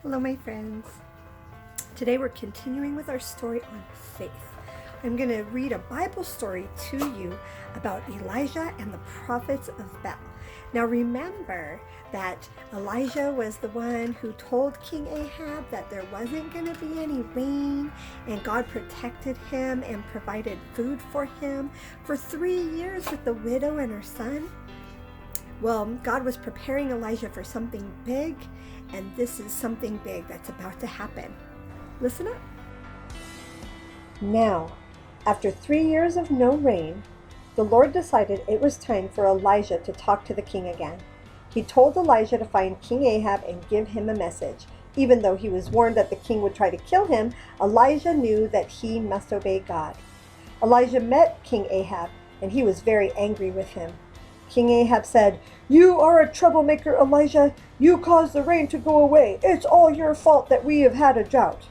Hello, my friends. Today we're continuing with our story on faith. I'm going to read a Bible story to you about Elijah and the prophets of Baal. Now remember that Elijah was the one who told King Ahab that there wasn't going to be any rain, and God protected him and provided food for him for 3 years with the widow and her son. Well, God was preparing Elijah for something big, and this is something big that's about to happen. Listen up. Now, after 3 years of no rain, the Lord decided it was time for Elijah to talk to the king again. He told Elijah to find King Ahab and give him a message. Even though he was warned that the king would try to kill him, Elijah knew that he must obey God. Elijah met King Ahab, and he was very angry with him. King Ahab said, "You are a troublemaker, Elijah. You caused the rain to go away. It's all your fault that we have had a drought."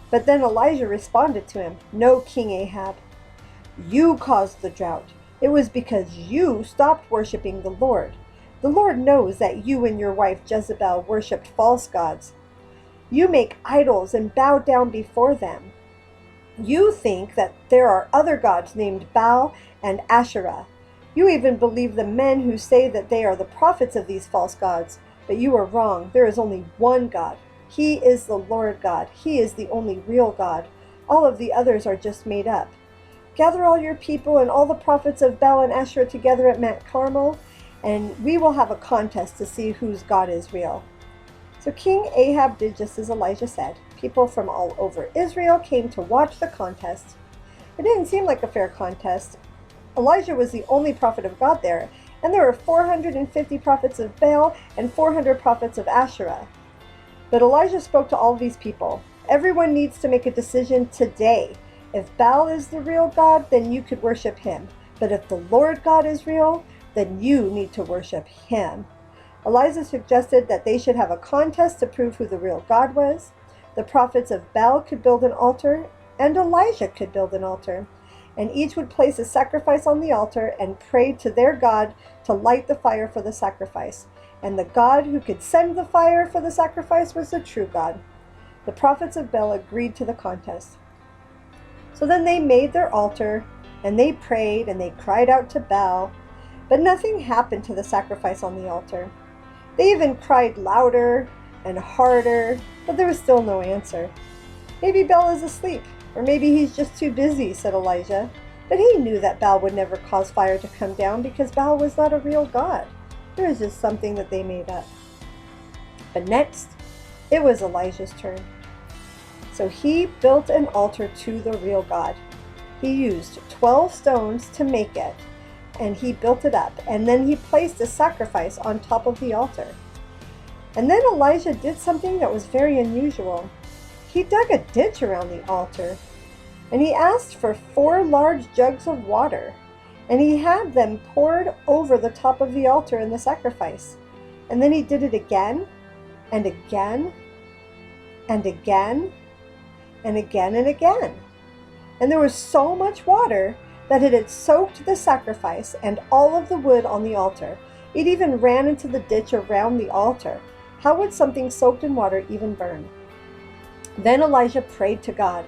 But then Elijah responded to him, "No, King Ahab. You caused the drought. It was because you stopped worshiping the Lord. The Lord knows that you and your wife Jezebel worshipped false gods. You make idols and bow down before them. You think that there are other gods named Baal and Asherah. You even believe the men who say that they are the prophets of these false gods. But you are wrong. There is only one God. He is the Lord God. He is the only real God. All of the others are just made up. Gather all your people and all the prophets of Baal and Asherah together at Mount Carmel, and we will have a contest to see whose God is real." So King Ahab did just as Elijah said. People from all over Israel came to watch the contest. It didn't seem like a fair contest. Elijah was the only prophet of God there, and there were 450 prophets of Baal and 400 prophets of Asherah. But Elijah spoke to all of these people. Everyone needs to make a decision today. If Baal is the real God, then you could worship him. But if the Lord God is real, then you need to worship him. Elijah suggested that they should have a contest to prove who the real God was. The prophets of Baal could build an altar, and Elijah could build an altar. And each would place a sacrifice on the altar and pray to their God to light the fire for the sacrifice. And the God who could send the fire for the sacrifice was the true God. The prophets of Baal agreed to the contest. So then they made their altar, and they prayed, and they cried out to Baal. But nothing happened to the sacrifice on the altar. They even cried louder and harder, but there was still no answer. "Maybe Baal is asleep. Or maybe he's just too busy," said Elijah. But he knew that Baal would never cause fire to come down because Baal was not a real god. It was just something that they made up. But next, it was Elijah's turn. So he built an altar to the real God. He used 12 stones to make it, and he built it up, and then he placed a sacrifice on top of the altar. And then Elijah did something that was very unusual. He dug a ditch around the altar, and he asked for 4 large jugs of water, and he had them poured over the top of the altar in the sacrifice. And then he did it again, and again, and again, and again, and again. And there was so much water that it had soaked the sacrifice and all of the wood on the altar. It even ran into the ditch around the altar. How would something soaked in water even burn? Then Elijah prayed to God.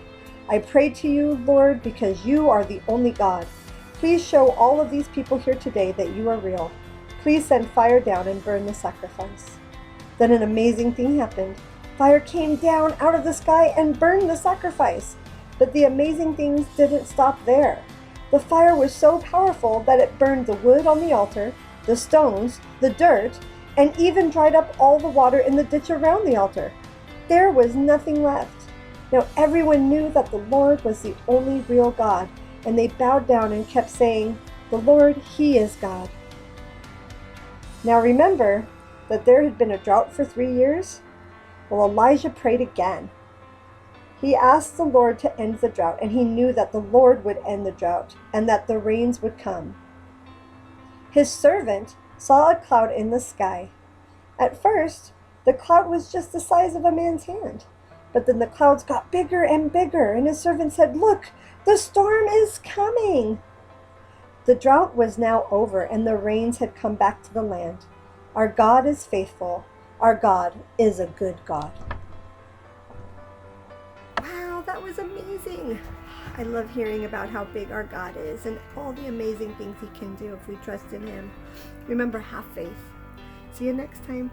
"I pray to you, Lord, because you are the only God. Please show all of these people here today that you are real. Please send fire down and burn the sacrifice." Then an amazing thing happened. Fire came down out of the sky and burned the sacrifice. But the amazing things didn't stop there. The fire was so powerful that it burned the wood on the altar, the stones, the dirt, and even dried up all the water in the ditch around the altar. There was nothing left. Now everyone knew that the Lord was the only real God, and they bowed down and kept saying, "The Lord, He is God." Now remember that there had been a drought for 3 years? Well, Elijah prayed again. He asked the Lord to end the drought, and he knew that the Lord would end the drought and that the rains would come. His servant saw a cloud in the sky. At first, the cloud was just the size of a man's hand. But then the clouds got bigger and bigger, and his servant said, "Look, the storm is coming." The drought was now over, and the rains had come back to the land. Our God is faithful. Our God is a good God. Wow, that was amazing. I love hearing about how big our God is and all the amazing things he can do if we trust in him. Remember, have faith. See you next time.